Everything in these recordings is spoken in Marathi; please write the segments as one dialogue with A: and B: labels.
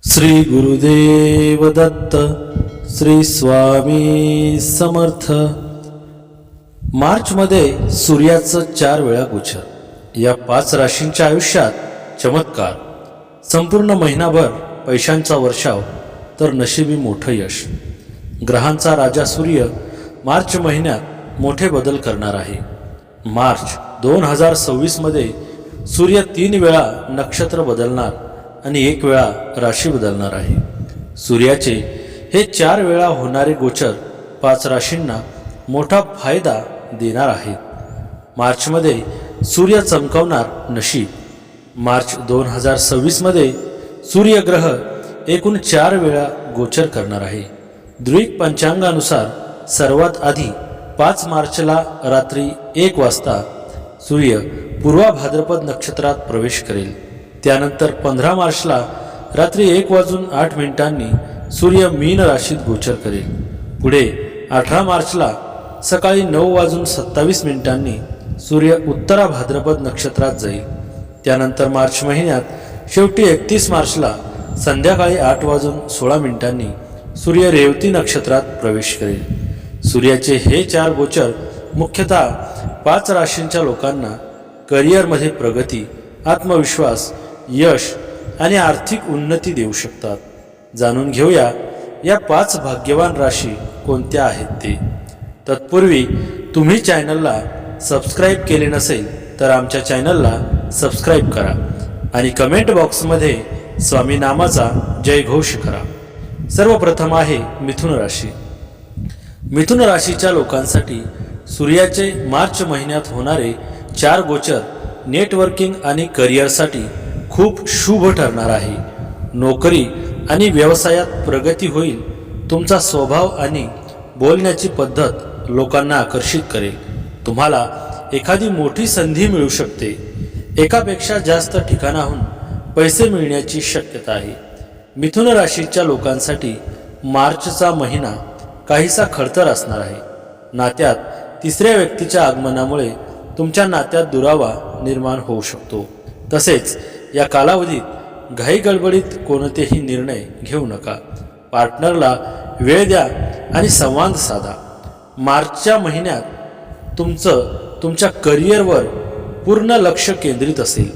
A: श्री गुरुदेव दत्त. श्री स्वामी समर्थ. मार्चमध्ये सूर्याचं 4 वेळा गोचर. या 5 राशींच्या आयुष्यात चमत्कार. संपूर्ण महिनाभर पैशांचा वर्षाव तर नशिबी मोठं यश. ग्रहांचा राजा सूर्य मार्च महिन्यात मोठे बदल करणार आहे. मार्च 2026 मध्ये सूर्य 3 वेळा नक्षत्र बदलणार आणि 1 वेळा राशी बदलणार आहे. सूर्याचे हे 4 वेळा होणारे गोचर 5 राशींना मोठा फायदा देणार आहेत. मार्चमध्ये सूर्य चमकवणार नशीब. मार्च 2026 मध्ये सूर्यग्रह एकूण 4 वेळा गोचर करणार आहे. द्विक पंचांगानुसार सर्वात आधी 5 मार्चला रात्री 1 वाजता सूर्य पूर्वा भाद्रपद नक्षत्रात प्रवेश करेल. त्यानंतर 15 मार्चला रात्री 1:08 सूर्य मीन राशीत गोचर करेल. पुढे 18 मार्चला सकाळी 9:27 सूर्य उत्तरा भाद्रपद नक्षत्रात जाईल. त्यानंतर मार्च महिन्यात शेवटी 31 मार्चला संध्याकाळी 8:16 सूर्य रेवती नक्षत्रात प्रवेश करेल. सूर्याचे हे 4 गोचर मुख्यतः 5 राशींच्या लोकांना करिअरमध्ये प्रगती, आत्मविश्वास, यश आणि आर्थिक उन्नती देऊ शकतात. जाणून घेऊया या 5 भाग्यवान राशी कोणत्या आहेत ते. तत्पूर्वी तुम्ही चॅनलला सबस्क्राईब केले नसेल तर आमच्या चॅनलला सबस्क्राईब करा आणि कमेंट बॉक्समध्ये स्वामी नामाचा जयघोष करा. सर्वप्रथम आहे मिथुन राशी. मिथुन राशीच्या लोकांसाठी सूर्याचे मार्च महिन्यात होणारे 4 गोचर नेटवर्किंग आणि करिअरसाठी खूप शुभ ठरणार आहे. नोकरी आणि व्यवसायात प्रगती होईल. तुमचा स्वभाव आणि बोलण्याची पद्धत लोकांना आकर्षित करेल. तुम्हाला एखादी मोठी संधी मिळू शकते. एकापेक्षा जास्त ठिकाणाहून पैसे मिळण्याची शक्यता आहे. मिथुन राशीच्या लोकांसाठी मार्चचा महिना काहीसा खडतर असणार आहे. नात्यात 3ऱ्या व्यक्तीच्या आगमनामुळे तुमच्या नात्यात दुरावा निर्माण होऊ शकतो. तसेच या कालावधीत घाई गडबडीत कोणतेही निर्णय घेऊ नका. पार्टनरला वेळ द्या आणि संवाद साधा. मार्चच्या महिन्यात तुमच्या करिअरवर पूर्ण लक्ष केंद्रित असेल.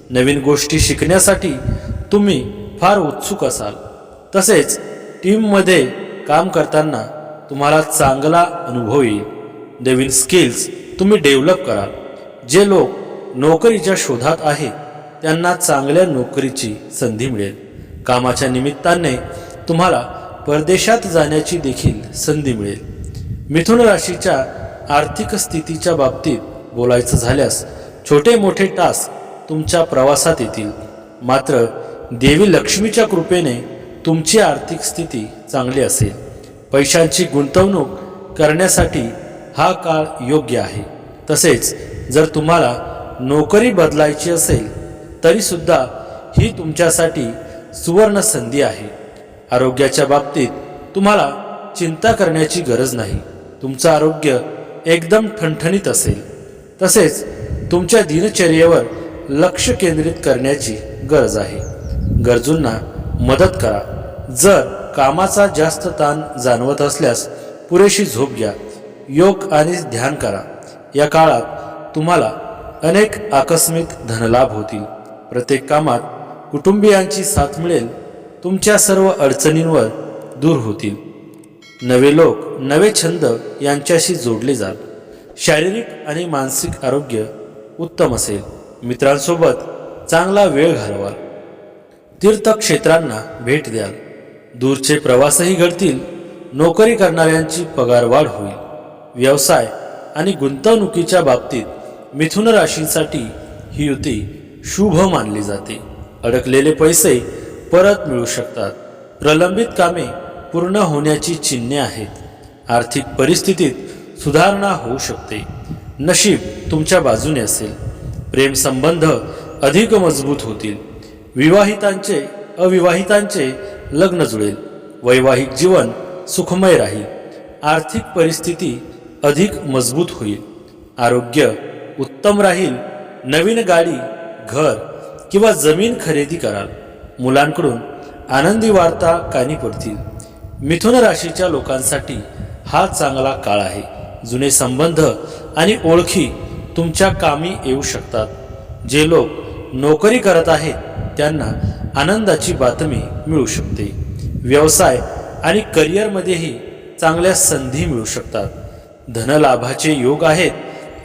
A: नवीन गोष्टी शिकण्यासाठी तुम्ही फार उत्सुक असाल. तसेच टीममध्ये काम करताना तुम्हाला चांगला अनुभव येईल. नवीन स्किल्स तुम्ही डेव्हलप कराल. जे लोक नोकरीच्या शोधात आहेत त्यांना चांगल्या नोकरीची संधी मिळेल. कामाच्या निमित्ताने तुम्हाला परदेशात जाण्याची देखील संधी मिळेल. मिथुन राशीच्या आर्थिक स्थितीच्या बाबतीत बोलायचं झाल्यास छोटे मोठे टास्क तुमच्या प्रवासात येतील. मात्र देवी लक्ष्मीच्या कृपेने तुमची आर्थिक स्थिती चांगली असेल. पैशांची गुंतवणूक करण्यासाठी हा काळ योग्य आहे. तसेच जर तुम्हाला नोकरी बदलायची असेल तरी सुद्धा ही तुमच्यासाठी सुवर्ण संधी आहे. आरोग्याच्या बाबतीत तुम्हाला चिंता करण्याची गरज नाही. तुमचं आरोग्य एकदम ठणठणीत असेल. तसेच तुमच्या दिनचर्येवर लक्ष केंद्रित करण्याची गरज आहे. गरजूंना मदत करा. जर कामाचा जास्त ताण जाणवत असल्यास पुरेशी झोप घ्या. योग आणि ध्यान करा. या काळात तुम्हाला अनेक आकस्मिक धनलाभ होतील. प्रत्येक कामात कुटुंबियांची साथ मिळेल. तुमच्या सर्व अडचणींवर दूर होतील. नवे लोक, नवे छंद यांच्याशी जोडले जाल. शारीरिक आणि मानसिक आरोग्य उत्तम असेल. मित्रांसोबत चांगला वेळ घालवाल. तीर्थक्षेत्रांना भेट द्याल. दूरचे प्रवासही घडतील. नोकरी करणाऱ्यांची पगारवाढ होईल. व्यवसाय आणि गुंतवणुकीच्या बाबतीत मिथुन राशीसाठी ही युती शुभ मानली जाते. अडकलेले पैसे परत मिळू शकतात. प्रलंबित कामे पूर्ण होण्याची चिन्हे आहेत. आर्थिक परिस्थितीत सुधारणा होऊ शकते. नशीब तुमच्या बाजूने असेल. प्रेमसंबंध अधिक मजबूत होतील. विवाहितांचे अविवाहितांचे लग्न जुळेल. वैवाहिक जीवन सुखमय राहील. आर्थिक परिस्थिती अधिक मजबूत होईल. आरोग्य उत्तम राहील. नवीन गाडी, घर किंवा जमीन खरेदी कराल. मुलांकडून आनंदी वार्ता कानी पडतील. मिथुन राशीच्या लोकांसाठी हा चांगला काळ आहे. जुने संबंध आणि ओळखी तुमच्या कामी येऊ शकतात. जे लोक नोकरी करत आहेत त्यांना आनंदाची बातमी मिळू शकते. व्यवसाय आणि करिअरमध्येही चांगल्या संधी मिळू शकतात. धनलाभाचे योग आहेत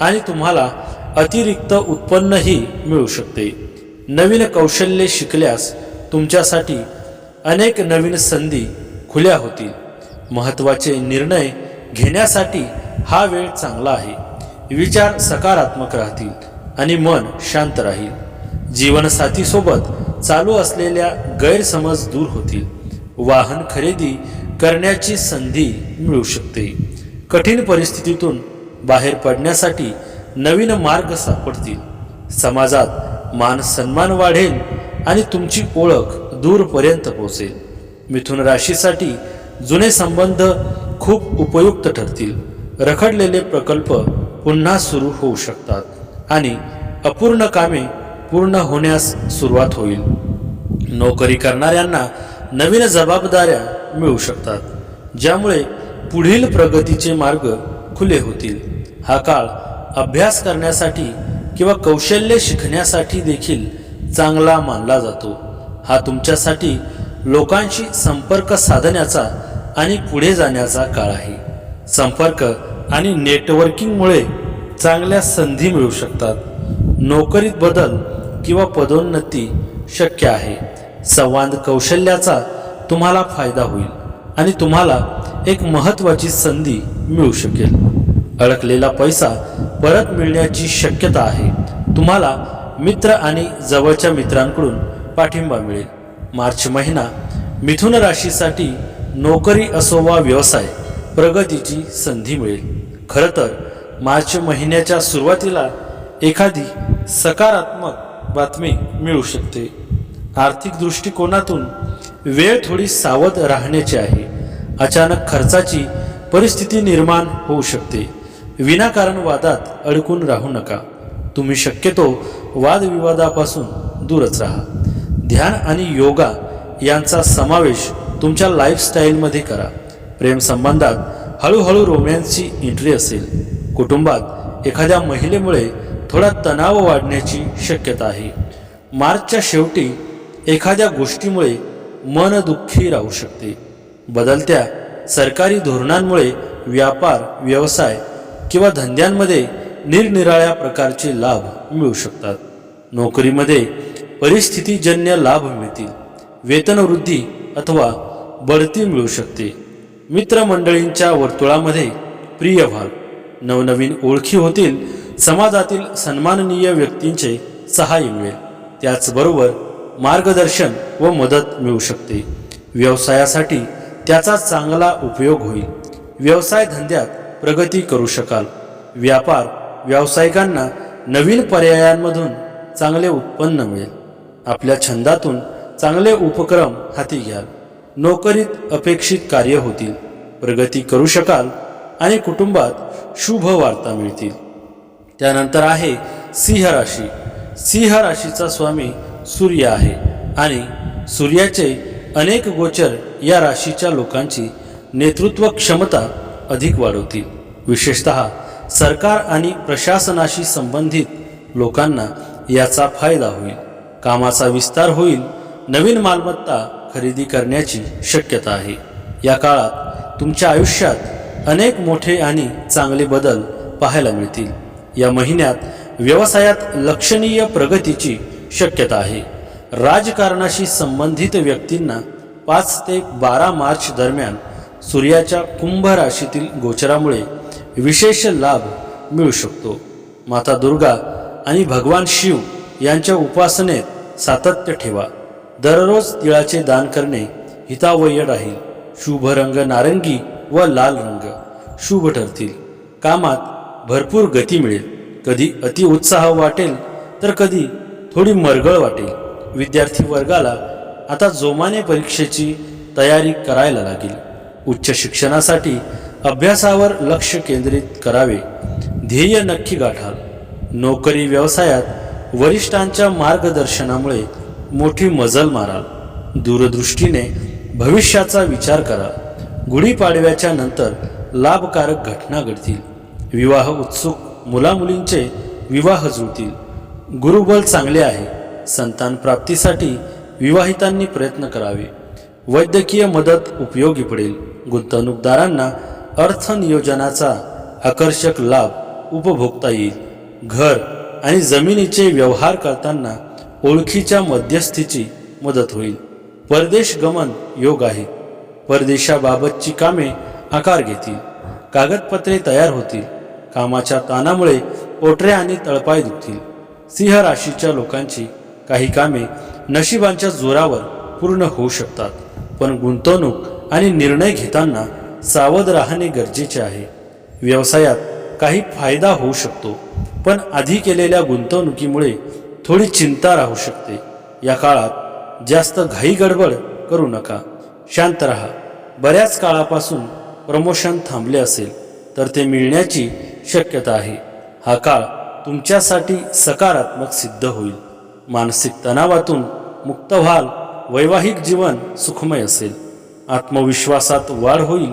A: आणि तुम्हाला अतिरिक्त उत्पन्नही मिळू शकते. नवीन कौशल्ये शिकल्यास तुमच्यासाठी अनेक नवीन संधी खुल्या होतील. महत्त्वाचे निर्णय घेण्यासाठी हा वेळ चांगला आहे. विचार सकारात्मक राहतील आणि मन शांत राहील. जीवनसाथीसोबत चालू असलेल्या गैरसमज दूर होतील. वाहन खरेदी करण्याची संधी मिळू शकते. कठीण परिस्थितीतून बाहेर पडण्यासाठी नवीन मार्ग सापडतील. समाजात मान सन्मान वाढेल आणि तुमची ओळख दूरपर्यंत पोहोचेल. मिथुन राशीसाठी जुने संबंध खूप उपयुक्त ठरतील. रखडलेले प्रकल्प पुन्हा सुरू होऊ शकतात आणि अपूर्ण कामे पूर्ण होण्यास सुरुवात होईल. नोकरी करणाऱ्यांना नवीन जबाबदाऱ्या मिळू शकतात, ज्यामुळे पुढील प्रगतीचे मार्ग खुले होतील. हा काळ अभ्यास करण्यासाठी किंवा कौशल्य शिकण्यासाठी देखील चांगला मानला जातो. हा तुमच्यासाठी लोकांशी संपर्क साधण्याचा आणि पुढे जाण्याचा काळ आहे. संपर्क आणि नेटवर्किंगमुळे चांगल्या संधी मिळू शकतात. नोकरीत बदल किंवा पदोन्नती शक्य आहे. संवाद कौशल्याचा तुम्हाला फायदा होईल आणि तुम्हाला एक महत्त्वाची संधी मिळू शकेल. अडकलेला पैसा परत मिळण्याची शक्यता आहे. तुम्हाला मित्र आणि जवळच्या मित्रांकडून पाठिंबा मिळेल. मार्च महिना मिथुन राशीसाठी नोकरी असो वा व्यवसाय प्रगतीची संधी मिळेल. खरं तर मार्च महिन्याच्या सुरुवातीला एखादी सकारात्मक बातमी मिळू शकते. आर्थिक दृष्टिकोनातून वेळ थोडी सावध राहण्याची आहे. अचानक खर्चाची परिस्थिती निर्माण होऊ शकते. विनाकारण वादात अडकून राहू नका. तुम्ही शक्यतो वादविवादापासून दूरच राहा. ध्यान आणि योगा यांचा समावेश तुमच्या लाईफस्टाईलमध्ये करा. प्रेमसंबंधात हळूहळू रोमॅन्सची एंट्री असेल. कुटुंबात एखाद्या महिलेमुळे थोडा तणाव वाढण्याची शक्यता आहे. मार्चच्या शेवटी एखाद्या गोष्टीमुळे मन दुःखी राहू शकते. बदलत्या सरकारी धोरणांमुळे व्यापार, व्यवसाय किंवा धंद्यांमध्ये निरनिराळ्या प्रकारचे लाभ मिळू शकतात. नोकरीमध्ये परिस्थितीजन्य लाभ मिळतील. वेतनवृद्धी अथवा बढती मिळू शकते. मित्रमंडळींच्या वर्तुळामध्ये प्रिय व्हाल. नवनवीन ओळखी होतील. समाजातील सन्माननीय व्यक्तींचे सहाय्य मिळेल. त्याचबरोबर मार्गदर्शन व मदत मिळू शकते. व्यवसायासाठी त्याचा चांगला उपयोग होईल. व्यवसाय धंद्यात प्रगती करू शकाल. व्यापार व्यावसायिकांना नवीन पर्यायांमधून चांगले उत्पन्न मिळेल. आपल्या छंदातून चांगले उपक्रम हाती घ्याल. नोकरीत अपेक्षित कार्य होतील. प्रगती करू शकाल आणि कुटुंबात शुभ वार्ता मिळतील. त्यानंतर आहे सिंह राशी. सिंह राशीचा स्वामी सूर्य आहे आणि सूर्याचे अनेक गोचर या राशीच्या लोकांची नेतृत्व क्षमता अधिक वाढवतील. विशेषतः सरकार आणि प्रशासनाशी संबंधित लोकांना याचा फायदा होईल. कामाचा विस्तार होईल. नवीन मालमत्ता खरेदी करण्याची शक्यता आहे. या काळात तुमच्या आयुष्यात अनेक मोठे आणि चांगले बदल पाहायला मिळतील. या महिन्यात व्यवसायात लक्षणीय प्रगतीची शक्यता आहे. राजकारणाशी संबंधित व्यक्तींना 5 ते 12 मार्च दरम्यान सूर्याच्या कुंभ राशीतील गोचरामुळे विशेष लाभ मिळू शकतो. माता दुर्गा आणि भगवान शिव यांच्या उपासनेत सातत्य ठेवा. दररोज तिळाचे दान करणे हितावह राहील. शुभ रंग नारंगी व लाल रंग शुभ ठरतील. कामात भरपूर गती मिळेल. कधी अति उत्साह वाटेल तर कधी थोडी मरगळ वाटेल. विद्यार्थी वर्गाला आता जोमाने परीक्षेची तयारी करायला लागेल. उच्च शिक्षणासाठी अभ्यासावर लक्ष केंद्रित करावे. ध्येय नक्की गाठाल. नोकरी व्यवसायात वरिष्ठांच्या मार्गदर्शनामुळे मोठी मजल माराल. दूरदृष्टीने भविष्याचा विचार करा. गुढीपाडव्याच्या नंतर लाभकारक घटना घडतील. विवाह उत्सुक मुलामुलींचे विवाह जुळतील. गुरुबल चांगले आहे. संतान प्राप्तीसाठी विवाहितांनी प्रयत्न करावे. वैद्यकीय मदत उपयोगी पडेल. गुंतवणूकदारांना अर्थनियोजनाचा आकर्षक लाभ उपभोगता येईल. घर आणि जमिनीचे व्यवहार करताना ओळखीच्या मध्यस्थीची मदत होईल. परदेश गमन योग आहे. परदेशाबाबतची कामे आकार घेतील. कागदपत्रे तयार होतील. कामाच्या ताणामुळे पोटऱ्या आणि तळपाय दुखतील. सिंह राशीच्या लोकांची काही कामे नशिबांच्या जोरावर पूर्ण होऊ शकतात, पण गुंतवणूक आणि निर्णय घेताना सावध राहणे गरजेचे आहे. व्यवसायात काही फायदा होऊ शकतो, पण आधी केलेल्या गुंतवणुकीमुळे थोडी चिंता राहू शकते. या काळात जास्त घाई गडबड करू नका. शांत राहा. बऱ्याच काळापासून प्रमोशन थांबले असेल तर ते मिळण्याची शक्यता आहे. हा काळ तुमच्यासाठी सकारात्मक सिद्ध होईल. मानसिक तणावातून मुक्त व्हाल. वैवाहिक जीवन सुखमय असेल. आत्मविश्वासात वाढ होईल.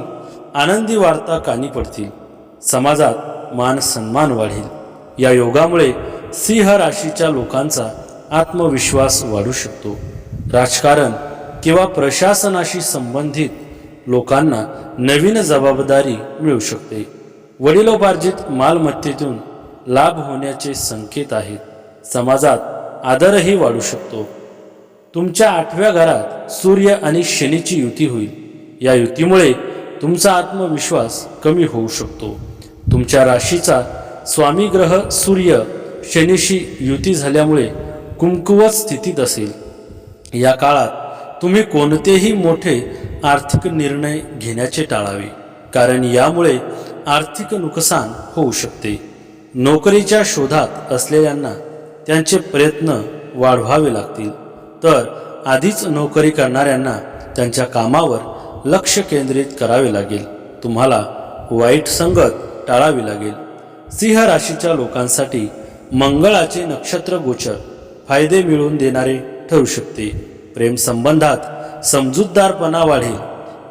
A: आनंदी वार्ता कानी पडतील. समाजात मान सन्मान वाढेल. या योगामुळे सिंह राशीच्या लोकांचा आत्मविश्वास वाढू शकतो. राजकारण किंवा प्रशासनाशी संबंधित लोकांना नवीन जबाबदारी मिळू शकते. वडिलोपार्जित मालमत्तेतून लाभ होण्याचे संकेत आहेत. समाजात आदरही वाढू शकतो. तुमच्या 8व्या घरात सूर्य आणि शनीची युती होईल. या युतीमुळे तुमचा आत्मविश्वास कमी होऊ शकतो. तुमच्या राशीचा स्वामी ग्रह सूर्य शनीशी युती झाल्यामुळे कमकुवत स्थितीत असेल. या काळात तुम्ही कोणतेही मोठे आर्थिक निर्णय घेण्याचे टाळावे, कारण यामुळे आर्थिक नुकसान होऊ शकते. नोकरीच्या शोधात असलेल्यांना त्यांचे प्रयत्न वाढवावे लागतील, तर आधीच नोकरी करणाऱ्यांना त्यांच्या कामावर लक्ष केंद्रित करावे लागेल. तुम्हाला वाईट संगत टाळावी लागेल. सिंह राशीच्या लोकांसाठी मंगळाचे नक्षत्र गोचर फायदे मिळवून देणारे ठरू शकते. प्रेम संबंधात समजूतदारपणा वाढेल.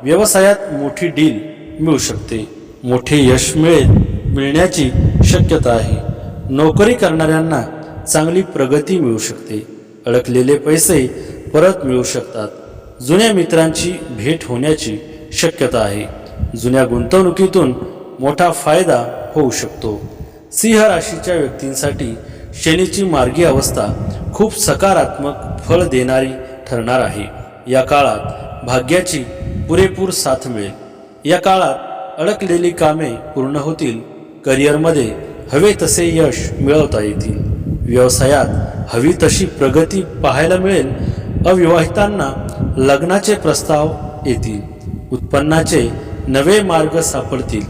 A: व्यवसायात मोठी डील मिळू शकते. मोठे यश मिळण्याची शक्यता आहे. नोकरी करणाऱ्यांना चांगली प्रगती मिळू शकते. अडकलेले पैसे परत मिळू शकतात. जुन्या मित्रांची भेट होण्याची शक्यता आहे. जुन्या गुंतवणुकीतून मोठा फायदा होऊ शकतो. सिंह राशीच्या व्यक्तींसाठी शनीची मार्गी अवस्था खूप सकारात्मक फळ देणारी ठरणार आहे. या काळात भाग्याची पुरेपूर साथ मिळेल. या काळात अडकलेली कामे पूर्ण होतील. करिअरमध्ये हवे तसे यश मिळवता येतील. व्यवसायात हवी तशी प्रगती पाहायला मिळेल. अविवाहितांना लग्नाचे प्रस्ताव येतील. उत्पन्नाचे नवे मार्ग सापडतील.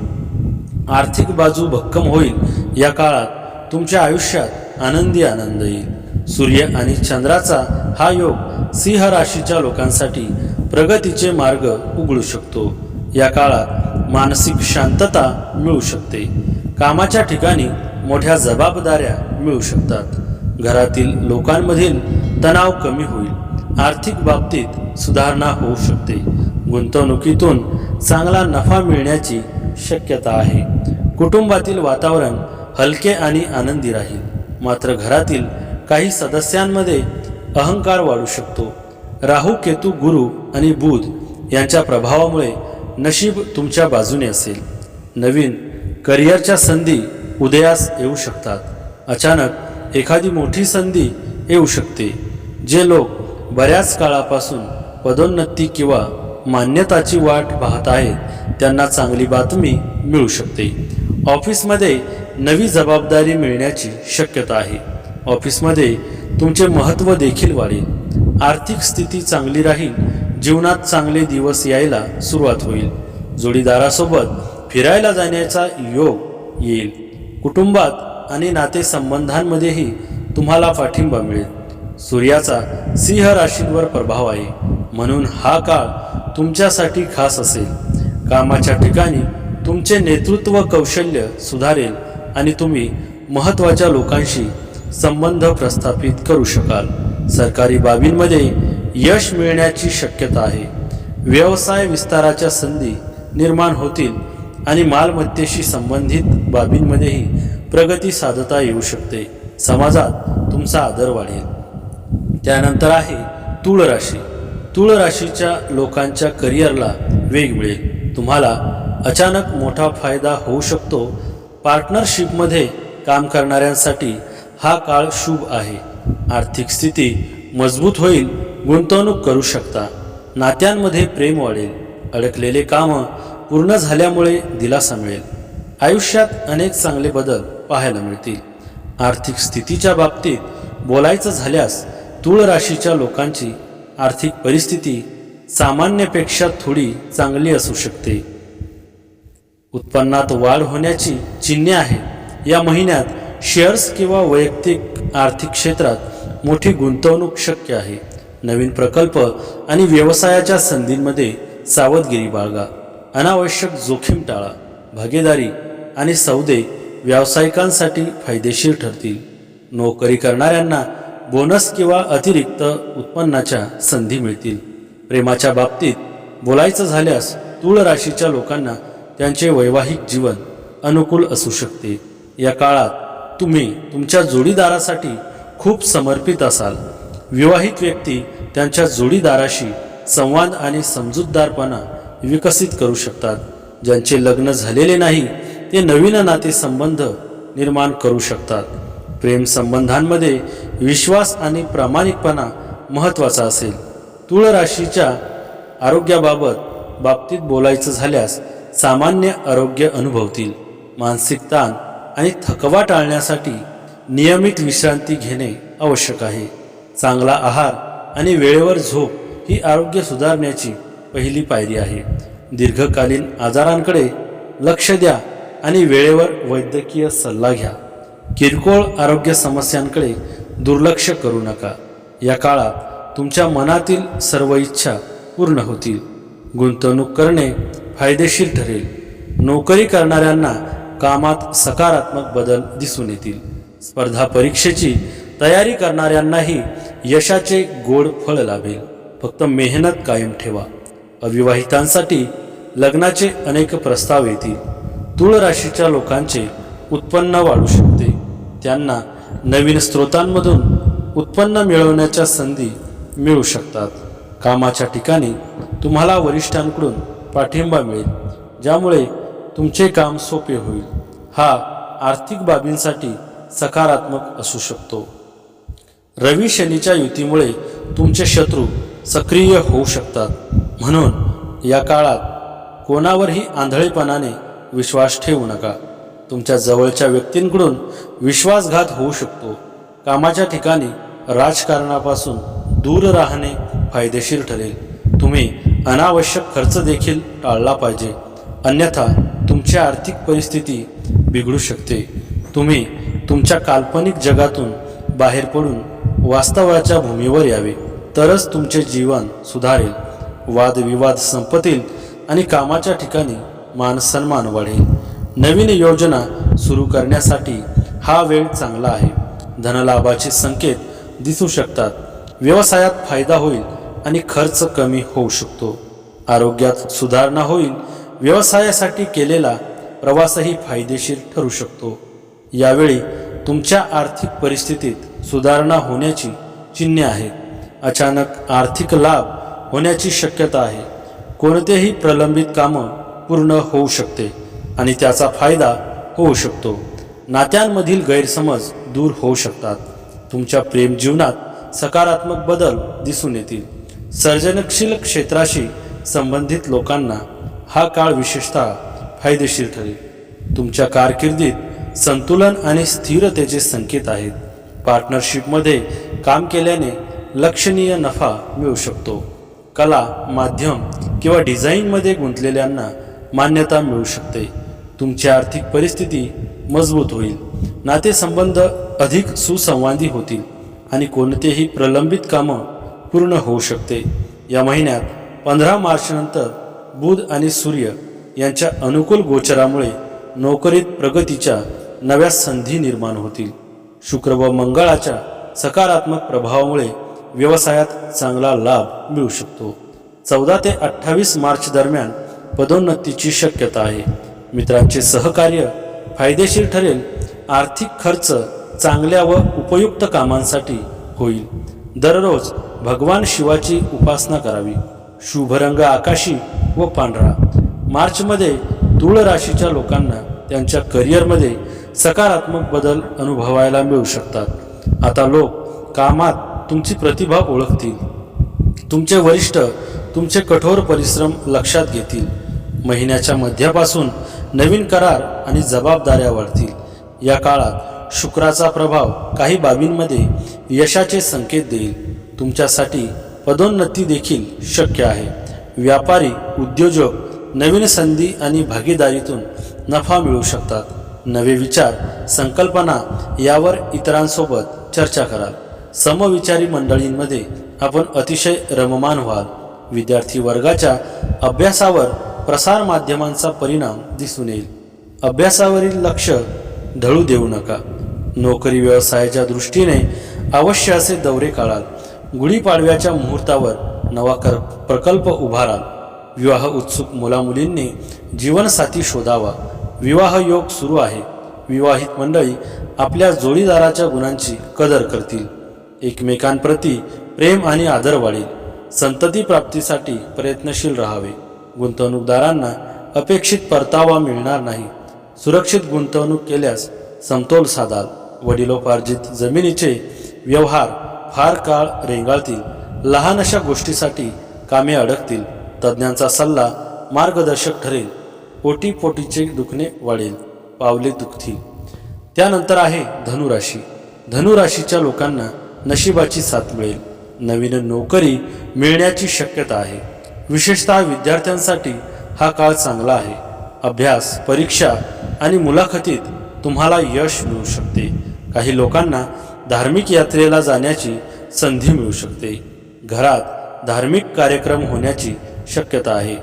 A: आर्थिक बाजू भक्कम होईल. या काळात तुमच्या आयुष्यात आनंद येईल. सूर्य आणि चंद्राचा हा योग सिंह राशीच्या लोकांसाठी प्रगतीचे मार्ग उघडू शकतो. या काळात मानसिक शांतता मिळू शकते. कामाच्या ठिकाणी मोठ्या जबाबदाऱ्या मिळू शकतात. घरातील लोकांमधील तणाव कमी होईल. आर्थिक बाबतीत सुधारणा होऊ शकते. गुंतवणुकीतून चांगला नफा मिळण्याची शक्यता आहे. कुटुंबातील वातावरण हलके आणि आनंदी राहील. मात्र घरातील काही सदस्यांमध्ये अहंकार वाढू शकतो. राहू, केतू, गुरु आणि बुध यांच्या प्रभावामुळे नशीब तुमच्या बाजूने असेल. नवीन करिअरच्या संधी उदयास येऊ शकतात. अचानक एखादी मोठी संधी येऊ शकते. जे लोक बऱ्याच काळापासून पदोन्नती किंवा मान्यताची वाट पाहत आहेत त्यांना चांगली बातमी मिळू शकते. ऑफिसमध्ये नवी जबाबदारी मिळण्याची शक्यता आहे. ऑफिसमध्ये तुमचे महत्त्व देखील वाढेल. आर्थिक स्थिती चांगली राहील. जीवनात चांगले दिवस यायला सुरुवात होईल. जोडीदारासोबत फिरायला जाण्याचा योग येईल. कुटुंबात आणि नातेसंबंधांमध्येही तुम्हाला पाठिंबा मिळेल. सूर्याचा सिंह राशीवर प्रभाव आहे, म्हणून हा काळ तुमच्यासाठी खास असेल. कामाच्या ठिकाणी तुमचे नेतृत्व कौशल्य सुधारेल आणि तुम्ही महत्त्वाच्या लोकांशी संबंध प्रस्थापित करू शकाल. सरकारी बाबींमध्ये यश मिळण्याची शक्यता आहे. व्यवसाय विस्ताराच्या संधी निर्माण होतील आणि मालमत्तेशी संबंधित बाबींमध्येही प्रगती साधता येऊ शकते. समाजात तुमचा आदर वाढेल. त्यानंतर आहे तूळ राशी. तूळ राशीच्या लोकांच्या करिअरला वेग मिळेल. तुम्हाला अचानक मोठा फायदा होऊ शकतो. पार्टनरशिपमध्ये काम करणाऱ्यांसाठी हा काळ शुभ आहे. आर्थिक स्थिती मजबूत होईल. गुंतवणूक करू शकता. नात्यांमध्ये प्रेम वाढेल. अडकलेले कामं पूर्ण झाल्यामुळे दिलासा मिळेल. आयुष्यात अनेक चांगले बदल पाहायला मिळतील. आर्थिक स्थितीच्या बाबतीत बोलायचं झाल्यास तूळ राशीच्या लोकांची आर्थिक परिस्थिती सामान्यपेक्षा थोडी चांगली असू शकते. उत्पन्नात वाढ होण्याची चिन्हे आहेत. या महिन्यात शेअर्स किंवा वैयक्तिक आर्थिक क्षेत्रात मोठी गुंतवणूक शक्य आहे. नवीन प्रकल्प आणि व्यवसायाच्या संधींमध्ये सावधगिरी बाळगा. अनावश्यक जोखीम टाळा. भागीदारी आणि सौदे व्यावसायिकांसाठी फायदेशीर ठरतील. नोकरी करणाऱ्यांना बोनस किंवा अतिरिक्त उत्पन्नाच्या संधी मिळतील. प्रेमाच्या बाबतीत बोलायचं झाल्यास तूळ राशीच्या लोकांना त्यांचे वैवाहिक जीवन अनुकूल असू शकते. या काळात तुम्ही तुमच्या जोडीदारासाठी खूप समर्पित असाल. विवाहित व्यक्ती त्यांच्या जोडीदाराशी संवाद आणि समजूतदारपणा विकसित करू शकतात. ज्यांचे लग्न झालेले नाही ते नवीन नातेसंबंध निर्माण करू शकतात. प्रेम संबंधांमध्ये विश्वास आणि प्रामाणिकपणा महत्त्वाचा असेल. तूळ राशीच्या बाबतीत बोलायचं झाल्यास सामान्य आरोग्य अनुभवतील. मानसिक ताण आणि थकवा टाळण्यासाठी नियमित विश्रांती घेणे आवश्यक आहे. चांगला आहार आणि वेळेवर झोप ही आरोग्य सुधारण्याची पहिली पायरी आहे. दीर्घकालीन आजारांकडे लक्ष द्या आणि वेळेवर वैद्यकीय सल्ला घ्या. किरकोळ आरोग्य समस्यांकडे दुर्लक्ष करू नका. या काळात तुमच्या मनातील सर्व इच्छा पूर्ण होतील. गुंतवणूक करणे फायदेशीर ठरेल. नोकरी करणाऱ्यांना कामात सकारात्मक बदल दिसून येतील. स्पर्धा परीक्षेची तयारी करणाऱ्यांनाही यशाचे गोड फळ लाभेल. फक्त मेहनत कायम ठेवा. अविवाहितांसाठी लग्नाचे अनेक प्रस्ताव येतील. तूळ राशीच्या लोकांचे उत्पन्न वाढू शकते. त्यांना नवीन स्रोतांमधून उत्पन्न मिळवण्याच्या संधी मिळू शकतात. कामाच्या ठिकाणी तुम्हाला वरिष्ठांकडून पाठिंबा मिळेल, ज्यामुळे तुमचे काम सोपे होईल. हा आर्थिक बाबींसाठी सकारात्मक असू शकतो. रवी शनीच्या युतीमुळे तुमचे शत्रू सक्रिय होऊ शकतात. म्हणून या काळात कोणावरही आंधळेपणाने विश्वास ठेवू नका. तुमच्या जवळच्या व्यक्तींकडून विश्वासघात होऊ शकतो. कामाच्या ठिकाणी राजकारणापासून दूर राहणे फायदेशीर ठरेल. तुम्ही अनावश्यक खर्च देखील टाळला पाहिजे, अन्यथा तुमची आर्थिक परिस्थिती बिघडू शकते. तुम्ही तुमच्या काल्पनिक जगातून बाहेर पडून वास्तवाच्या भूमीवर यावे, तरच तुमचे जीवन सुधारेल. वादविवाद संपतील आणि कामाच्या ठिकाणी मानसन्मान वाढेल. नवीन योजना सुरू करण्यासाठी हा वेळ चांगला आहे. धनलाभाचे संकेत दिसू शकतात. व्यवसायात फायदा होईल आणि खर्च कमी होऊ शकतो. आरोग्यात सुधारणा होईल. व्यवसायासाठी केलेला प्रवासही फायदेशीर ठरू शकतो. यावेळी तुमच्या आर्थिक परिस्थितीत सुधारणा होण्याची चिन्हे आहेत. अचानक आर्थिक लाभ होण्याची शक्यता आहे. कोणतेही प्रलंबित कामं पूर्ण होऊ शकते आणि त्याचा फायदा होऊ शकतो. नात्यांमधील गैरसमज दूर होऊ शकतात. तुमच्या प्रेम जीवनात सकारात्मक बदल दिसून येतील. सर्जनशील क्षेत्राशी संबंधित लोकांना हा काळ विशेषतः फायदेशीर ठरेल. तुमच्या कारकिर्दीत संतुलन आणि स्थिरतेचे संकेत आहेत. पार्टनरशिपमध्ये काम केल्याने लक्षणीय नफा मिळू शकतो. कला, माध्यम किंवा डिझाईनमध्ये गुंतलेल्यांना मान्यता मिळू शकते. तुमची आर्थिक परिस्थिती मजबूत होईल. नातेसंबंध अधिक सुसंवादी होतील आणि कोणतेही प्रलंबित कामं पूर्ण होऊ शकते. या महिन्यात 15 मार्चनंतर बुध आणि सूर्य यांच्या अनुकूल गोचरामुळे नोकरीत प्रगतीच्या नव्या संधी निर्माण होतील. शुक्र व मंगळाच्या सकारात्मक प्रभावामुळे व्यवसायात चांगला लाभ मिळू शकतो. 14 ते 28 मार्च दरम्यान पदोन्नतीची शक्यता आहे. मित्रांचे सहकार्य फायदेशीर ठरेल. आर्थिक खर्च चांगल्या व उपयुक्त कामांसाठी होईल. दररोज भगवान शिवाची उपासना करावी. शुभ रंग आकाशी व पांढरा. मार्चमध्ये तुळ राशीच्या लोकांना त्यांच्या करिअरमध्ये सकारात्मक बदल अनुभवायला मिळू शकतात. आता लोक कामात तुमची प्रतिभा ओळखतील. तुमचे वरिष्ठ तुमचे कठोर परिश्रम लक्षात घेतील. महिन्याच्या मध्यापासून नवीन करार आणि जबाबदाऱ्या वाढतील. या काळात शुक्राचा प्रभाव काही बाबींमध्ये यशाचे संकेत देईल. तुमच्यासाठी पदोन्नती देखील शक्य आहे. व्यापारी उद्योजक नवीन संधी आणि भागीदारीतून नफा मिळवू शकतात. नवे विचार संकल्पना यावर इतरांसोबत चर्चा कराल. समविचारी मंडळींमध्ये आपण अतिशय रममान व्हाल. विद्यार्थी वर्गाच्या अभ्यासावर प्रसार माध्यमांचा परिणाम दिसून येईल. अभ्यासावरील लक्ष ढळू देऊ नका. नोकरी व्यवसायाच्या दृष्टीने अवश्य असे दौरे काढाल. गुढीपाडव्याच्या मुहूर्तावर नवा प्रकल्प उभाराल. विवाह उत्सुक मुलामुलींनी जीवनसाथी शोधावा. विवाह योग सुरू आहे. विवाहित मंडळी आपल्या जोडीदाराच्या गुणांची कदर करतील. एकमेकांप्रती प्रेम आणि आदर वाढेल. संतती प्राप्तीसाठी प्रयत्नशील राहावे. गुंतवणूकदारांना अपेक्षित परतावा मिळणार नाही. सुरक्षित गुंतवणूक केल्यास समतोल साधाल. वडिलोपार्जित जमिनीचे व्यवहार फार काळ रेंगाळतील. लहान अशा गोष्टीसाठी कामे अडकतील. तज्ज्ञांचा सल्ला मार्गदर्शक ठरेल. पोटीचे दुखणे वाढेल. पावले दुखतील. त्यानंतर आहे धनुराशी. धनुराशीच्या लोकांना नशिबाची साथ मिळेल. नवीन नोकरी मिळण्याची शक्यता आहे. विशेषतः विद्यार्थ्यांसाठी हा काळ चांगला आहे. अभ्यास परीक्षा आणि मुलाखतीत तुम्हाला यश मिळू शकते. काही लोकांना धार्मिक यात्रेला जाण्याची संधी मिळू शकते. घरात धार्मिक कार्यक्रम होण्याची शक्यता आहे.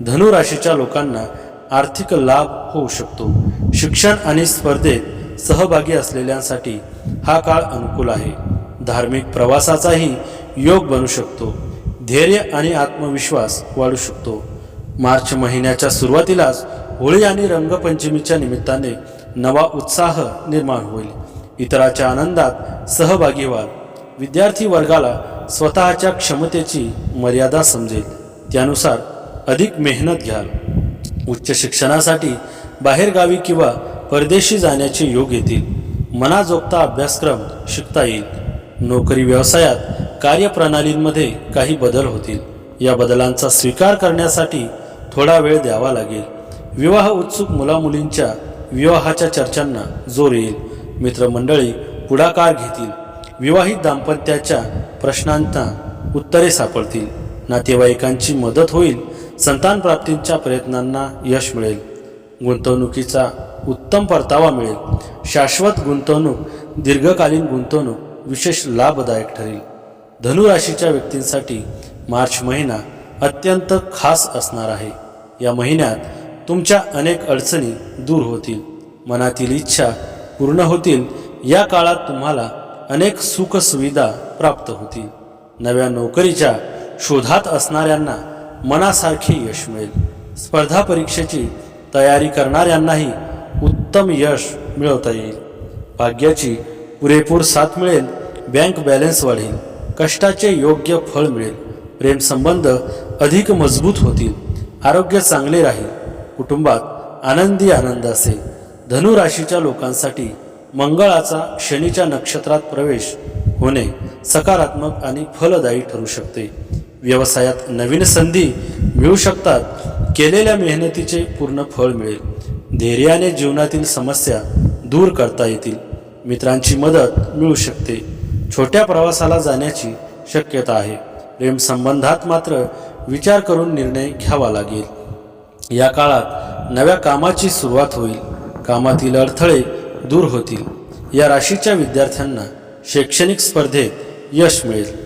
A: धनुराशीच्या लोकांना आर्थिक लाभ होऊ शकतो. शिक्षण आणि स्पर्धेत सहभागी असलेल्यांसाठी हा काळ अनुकूल आहे. धार्मिक प्रवासाचाही योग बनू शकतो. धैर्य आणि आत्मविश्वास वाढू शकतो. मार्च महिन्याच्या सुरुवातीलाच होळी आणि रंगपंचमीच्या निमित्ताने नवा उत्साह निर्माण होईल. इतराच्या आनंदात सहभागी व्हाल. विद्यार्थी वर्गाला स्वतःच्या क्षमतेची मर्यादा समजेल. त्यानुसार अधिक मेहनत घ्याल. उच्च शिक्षणासाठी बाहेरगावी किंवा परदेशी जाण्याचे योग येतील. मनाजोगता अभ्यासक्रम शिकता येईल. नोकरी व्यवसायात कार्यप्रणालींमध्ये काही बदल होतील. या बदलांचा स्वीकार करण्यासाठी थोडा वेळ द्यावा लागेल. विवाह उत्सुक मुलामुलींच्या विवाहाच्या चर्चांना जोर येईल. मित्रमंडळी पुढाकार घेतील. विवाहित दाम्पत्याच्या प्रश्नांना उत्तरे सापडतील. नातेवाईकांची मदत होईल. संतान प्राप्तीच्या प्रयत्नांना यश मिळेल. गुंतवणुकीचा उत्तम परतावा मिळेल. शाश्वत गुंतवणूक दीर्घकालीन गुंतवणूक विशेष लाभदायक ठरेल. धनुराशीच्या व्यक्तींसाठी मार्च महिना अत्यंत खास असणार आहे. या महिन्यात तुमच्या अनेक अडचणी दूर होतील. मनातील इच्छा पूर्ण होतील. या काळात तुम्हाला अनेक सुखसुविधा प्राप्त होतील. नव्या नोकरीच्या शोधात असणाऱ्यांना मनासारखे यश मिळेल. स्पर्धा परीक्षेची तयारी करणाऱ्यांनाही उत्तम यश मिळवता येईल. भाग्याची पुरेपूर साथ मिळेल. बँक बॅलन्स वाढेल. कष्टाचे योग्य फळ मिळेल. प्रेमसंबंध अधिक मजबूत होतील. आरोग्य चांगले राहील. कुटुंबात आनंद असेल. धनुराशीच्या लोकांसाठी मंगळाचा शनीच्या नक्षत्रात प्रवेश होणे सकारात्मक आणि फलदायी ठरू शकते. व्यवसायात नवीन संधी मिळू शकतात. केलेल्या मेहनतीचे पूर्ण फळ मिळेल. धैर्याने जीवनातील समस्या दूर करता येतील. मित्रांची मदत मिळू शकते. छोट्या प्रवासाला जाण्याची शक्यता आहे. प्रेमसंबंधात मात्र विचार करून निर्णय घ्यावा लागेल. या काळात नव्या कामाची सुरुवात होईल. कामातील अडथळे दूर होतील. या राशीच्या विद्यार्थ्यांना शैक्षणिक स्पर्धेत यश मिळेल.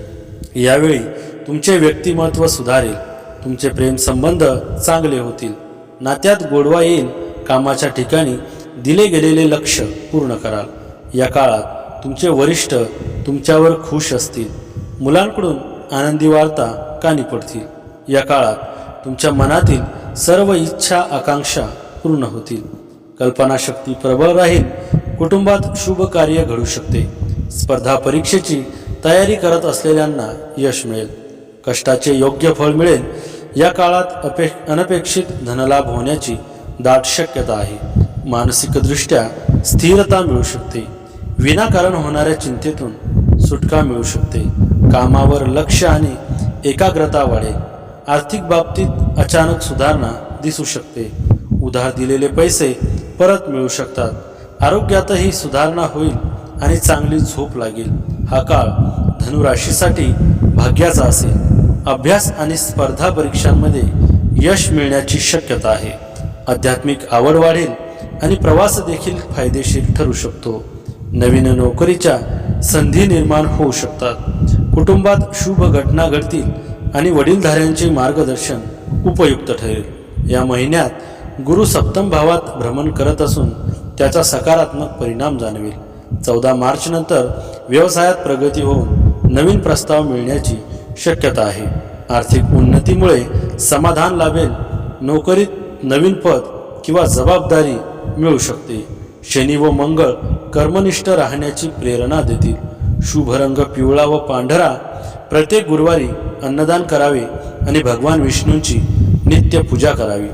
A: यावेळी तुमचे व्यक्तिमत्व सुधारेल. तुमचे प्रेमसंबंध चांगले होतील. नात्यात गोडवा येईल. कामाच्या ठिकाणी दिले गेलेले लक्ष पूर्ण कराल. या काळात तुमचे वरिष्ठ तुमच्यावर खुश असतील. मुलांकडून आनंदी वार्ता कानी पडतील। या काळात तुमच्या मनातील सर्व इच्छा आकांक्षा पूर्ण होतील। कल्पनाशक्ती प्रबळ राहील। कुटुंबात शुभ कार्य घडू शकते। स्पर्धा परीक्षेची तयारी करत असलेल्यांना यश मिळेल। कष्टाचे योग्य फळ मिळेल। या काळात अनपेक्षित धनलाभ होण्याची दाट शक्यता आहे। मानसिकदृष्ट्या स्थिरता मिळू शकते। विनाकारण होणाऱ्या चिंतेतून सुटका मिळू शकते। कामावर लक्ष आणि एकाग्रता वाढेल। आर्थिक बाबतीत अचानक सुधारणा दिसू शकते। उधार दिलेले पैसे परत मिळू शकतात। आरोग्यातही सुधारणा होईल आणि चांगली झोप लागेल। हा काळ धनुराशीसाठी भाग्याचा असेल। अभ्यास आणि स्पर्धा परीक्षांमध्ये यश मिळण्याची शक्यता आहे। आध्यात्मिक आवड वाढेल आणि प्रवास देखील फायदेशीर ठरू शकतो। नवीन नोकरीच्या संधी निर्माण होऊ शकतात। कुटुंबात शुभ घटना घडतील आणि वडीलधाऱ्यांचे मार्गदर्शन उपयुक्त ठरेल। या महिन्यात गुरु सप्तम भावात भ्रमण करत असून त्याचा सकारात्मक परिणाम जाणवेल। 14 मार्च नंतर व्यवसायात प्रगती होऊन नवीन प्रस्ताव मिळण्याची शक्यता आहे। आर्थिक उन्नतीमुळे समाधान लाभेल। नोकरीत नवीन पद किंवा जबाबदारी मिळू शकते। शनी व मंगळ कर्मनिष्ठ राहण्याची प्रेरणा देतील। शुभ रंग पिवळा व पांढरा। प्रत्येक गुरुवारी अन्नदान करावे आणि भगवान विष्णूंची नित्य पूजा करावी।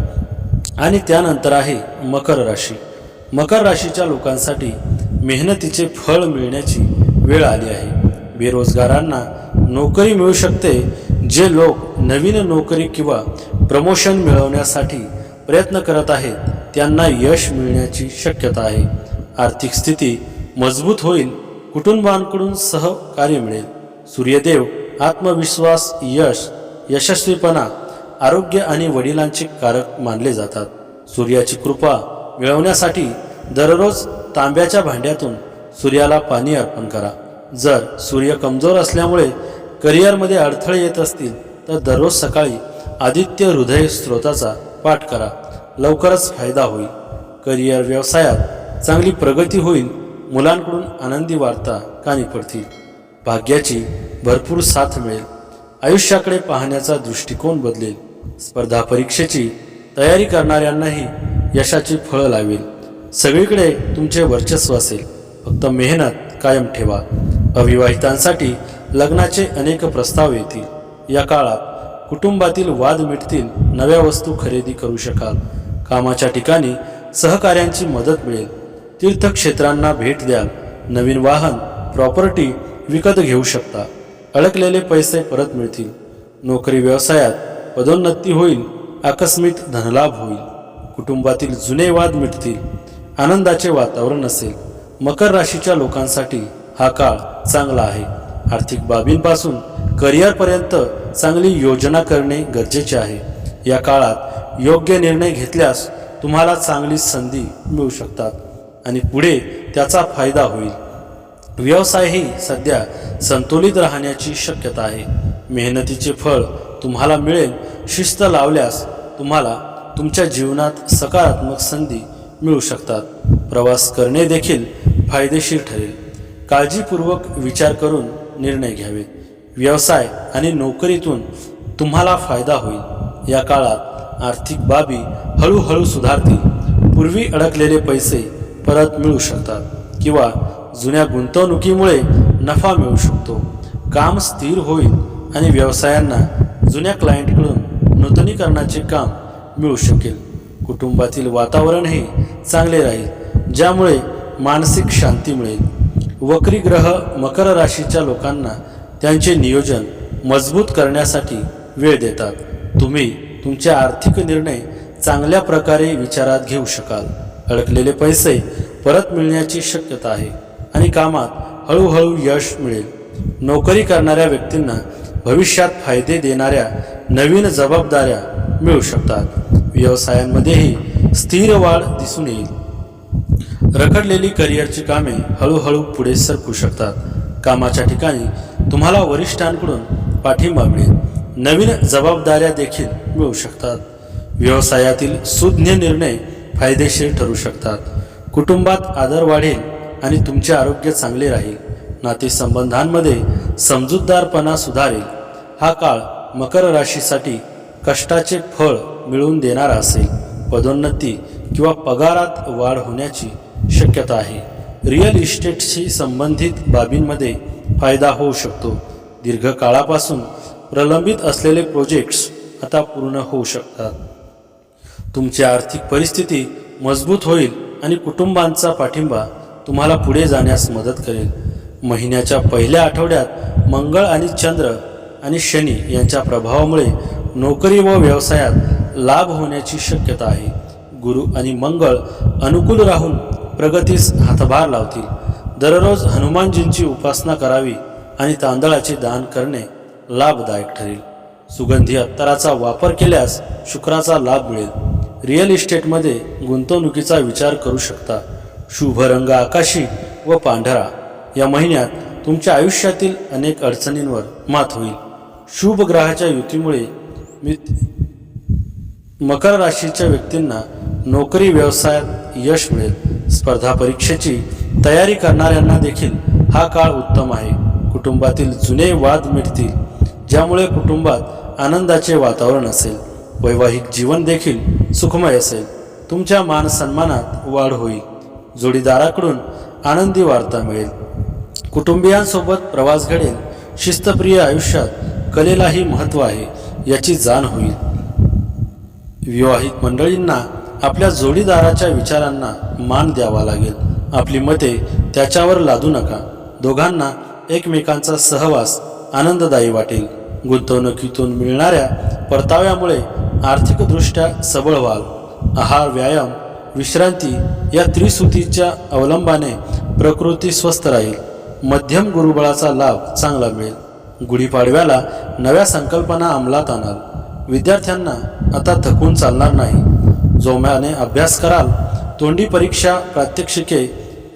A: आणि त्यानंतर आहे मकर राशी। मकर राशीच्या लोकांसाठी मेहनतीचे फळ मिळण्याची वेळ आली आहे। बेरोजगारांना नोकरी मिळू शकते। जे लोक नवीन नोकरी किंवा प्रमोशन मिळवण्यासाठी प्रयत्न करत आहेत त्यांना यश मिळण्याची शक्यता आहे। आर्थिक स्थिती मजबूत होईल। कुटुंबांकडून सहकार्य मिळेल। सूर्यदेव आत्मविश्वास, यश, यशस्वीपणा, आरोग्य आणि वडिलांचे कारक मानले जातात। सूर्याची कृपा मिळवण्यासाठी दररोज तांब्याच्या भांड्यातून सूर्याला पाणी अर्पण करा। जर सूर्य कमजोर असल्यामुळे करिअरमध्ये अडथळे येत असतील तर दररोज सकाळी आदित्य हृदय स्तोत्राचा पाठ करा। लवकरच फायदा होईल। करिअर व्यवसायात चांगली प्रगती होईल। मुलांकडून आनंदी वार्ता कानी पडतील। भाग्याची भरपूर साथ मिळेल। आयुष्याकडे पाहण्याचा दृष्टिकोन बदलेल। स्पर्धा परीक्षेची तयारी करणाऱ्यांनाही यशाची फळं लावेल। सगळीकडे तुमचे वर्चस्व असेल। फक्त मेहनत कायम ठेवा। अविवाहितांसाठी लग्नाचे अनेक प्रस्ताव येतील। या काळात कुटुंबातील वाद मिटतील। नव्या वस्तू खरेदी करू शकाल। कामाच्या ठिकाणी सहकाऱ्यांची मदत मिळेल। तीर्थक्षेत्रांना भेट द्याल। नवीन वाहन, प्रॉपर्टी विकत घेऊ शकता। अडकलेले पैसे परत मिळतील। नोकरी व्यवसायात पदोन्नती होईल। आकस्मिक धनलाभ होईल। कुटुंबातील जुने वाद मिटतील। आनंदाचे वातावरण असेल। मकर राशीच्या लोकांसाठी हा काळ चांगला आहे। आर्थिक बाबींपासून करिअरपर्यंत चांगली योजना करणे गरजेचे आहे। या काळात योग्य निर्णय घेतल्यास तुम्हाला चांगली संधी मिळू शकतात आणि पुढे त्याचा फायदा होईल। व्यवसायही सध्या संतुलित राहण्याची शक्यता आहे। मेहनतीचे फळ तुम्हाला मिळेल। शिस्त लावल्यास तुम्हाला तुमच्या जीवनात सकारात्मक संधी मिळू शकतात। प्रवास करणे देखील फायदेशीर ठरेल। काळजीपूर्वक विचार करून निर्णय घ्यावेत। व्यवसाय आणि नोकरीतून तुम्हाला फायदा होईल। या काळात आर्थिक बाबी हळूहळू सुधारतील। पूर्वी अडकलेले पैसे परत मिळू शकतात किंवा जुन्या गुंतवणुकीमुळे नफा मिळू शकतो। काम स्थिर होईल आणि व्यवसायांना जुन्या क्लायंटकडून नूतनीकरणाचे काम मिळू शकेल। कुटुंबातील वातावरणही चांगले राहील, ज्यामुळे मानसिक शांती मिळेल। वक्री ग्रह मकर राशीच्या लोकांना त्यांचे नियोजन मजबूत करण्यासाठी वेळ देतात। तुम्ही तुमचे आर्थिक निर्णय चांगल्या प्रकारे विचारात घेऊ शकाल। अडकलेले पैसे परत मिळण्याची शक्यता आहे आणि कामात हळूहळू यश मिळेल। नोकरी करणाऱ्या व्यक्तींना भविष्यात फायदे देणाऱ्या नवीन जबाबदाऱ्या मिळू शकतात। व्यवसायांमध्येही स्थिर वाढ दिसून येईल। रखडलेली करिअरची कामे हळूहळू पुढे सरकू शकतात। कामाच्या ठिकाणी तुम्हाला वरिष्ठांकडून पाठिंबा मिळेल। नवीन जबाबदाऱ्या देखील मिळू शकतात। व्यवसायातील सुज्ञ निर्णय फायदेशीर ठरू शकतात। कुटुंबात आदर वाढेल आणि तुमचे आरोग्य चांगले राहील। नातेसंबंधांमध्ये समजूतदारपणा सुधारेल. हा काळ मकर राशीसाठी कष्टाचे फळ मिळवून देणारा असेल. पदोन्नती किंवा पगारात वाढ होण्याची शक्यता आहे. रिअल इस्टेटशी संबंधित बाबींमध्ये फायदा होऊ शकतो. दीर्घकाळापासून प्रलंबित असलेले प्रोजेक्ट्स आता पूर्ण होऊ शकतात. तुमची आर्थिक परिस्थिती मजबूत होईल आणि कुटुंबांचा पाठिंबा तुम्हाला पुढे जाण्यास मदत करेल. महिन्याच्या पहिल्या आठवड्यात मंगळ आणि चंद्र आणि शनी यांच्या प्रभावामुळे नोकरी व व्यवसायात लाभ होण्याची शक्यता आहे. गुरु आणि मंगळ अनुकूल राहून प्रगतीस हातभार लावतील. दररोज हनुमानजींची उपासना करावी आणि तांदळाचे दान करणे लाभदायक ठरेल. सुगंधी अत्तराचा वापर केल्यास शुक्राचा लाभ मिळेल. रिअल इस्टेटमध्ये गुंतवणुकीचा विचार करू शकता. शुभ रंग आकाशी व पांढरा. या महिन्यात तुमच्या आयुष्यातील अनेक अडचणींवर मात होईल. शुभ ग्रहाच्या युतीमुळे मकर राशीच्या व्यक्तींना नोकरी व्यवसायात यश मिळेल. स्पर्धा परीक्षेची तयारी करणाऱ्यांना देखील हा काळ उत्तम आहे. कुटुंबातील जुने वाद मिटतील, ज्यामुळे कुटुंबात आनंदाचे वातावरण असेल. वैवाहिक जीवन देखील सुखमय असेल. तुमच्या मान सन्मानात वाढ होईल. जोडीदाराकडून आनंदी वार्ता मिळेल. कुटुंबियांसोबत प्रवास घडेल. शिस्तप्रिय आयुष्यात कलेलाही महत्त्व आहे याची जाण होईल. विवाहित मंडळींना आपल्या जोडीदाराच्या विचारांना मान द्यावा लागेल. आपली मते त्याच्यावर लादू नका. दोघांना एकमेकांचा सहवास आनंददायी वाटेल. गुंतवणुकीतून मिळणाऱ्या परताव्यामुळे आर्थिकदृष्ट्या सबळ व्हाल. आहार, व्यायाम, विश्रांती या त्रिसूतीच्या अवलंबाने प्रकृती स्वस्थ राहील. मध्यम गुरुबळाचा लाभ चांगला मिळेल. गुढीपाडव्याला नव्या संकल्पना अंमलात आणाल. विद्यार्थ्यांना आता थकून चालणार नाही. जोमाने अभ्यास कराल. तोंडी परीक्षा, प्रात्यक्षिके,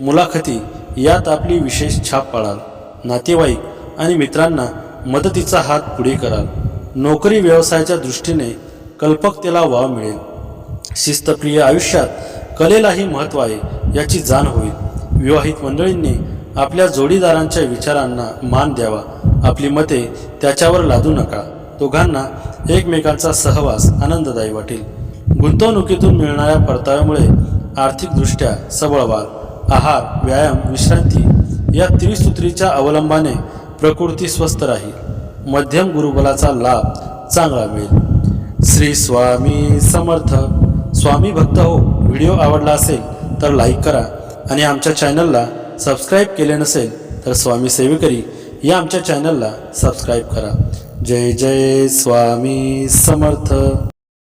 A: मुलाखती यात आपली विशेष छाप पाडाल. नातेवाईक आणि मित्रांना मदतीचा हात पुढे कराल. नोकरी व्यवसायाच्या दृष्टीने कल्पकतेला वाव मिळेल. शिस्तप्रिय आयुष्यात कलेलाही महत्त्व आहे याची जाण होईल. विवाहित मंडळींनी आपल्या जोडीदारांच्या विचारांना मान द्यावा. आपली मते त्याच्यावर लादू नका. दोघांना एकमेकांचा सहवास आनंददायी वाटेल. गुंतवणुकीतून मिळणाऱ्या परताव्यामुळे आर्थिकदृष्ट्या सबळ व्हाल. आहार, व्यायाम, विश्रांती या त्रिसूत्रीच्या अवलंबाने प्रकृती स्वस्थ राहील. मध्यम गुरुबलाचा लाभ चांगला मिळेल. श्री स्वामी समर्थ. स्वामी भक्त हो. व्हिडिओ आवडला असेल तर लाईक करा आणि आमच्या चॅनलला सबस्क्राईब केले नसेल तर स्वामी सेवेकरी या आमच्या चॅनलला सबस्क्राईब करा. जय जय स्वामी समर्थ.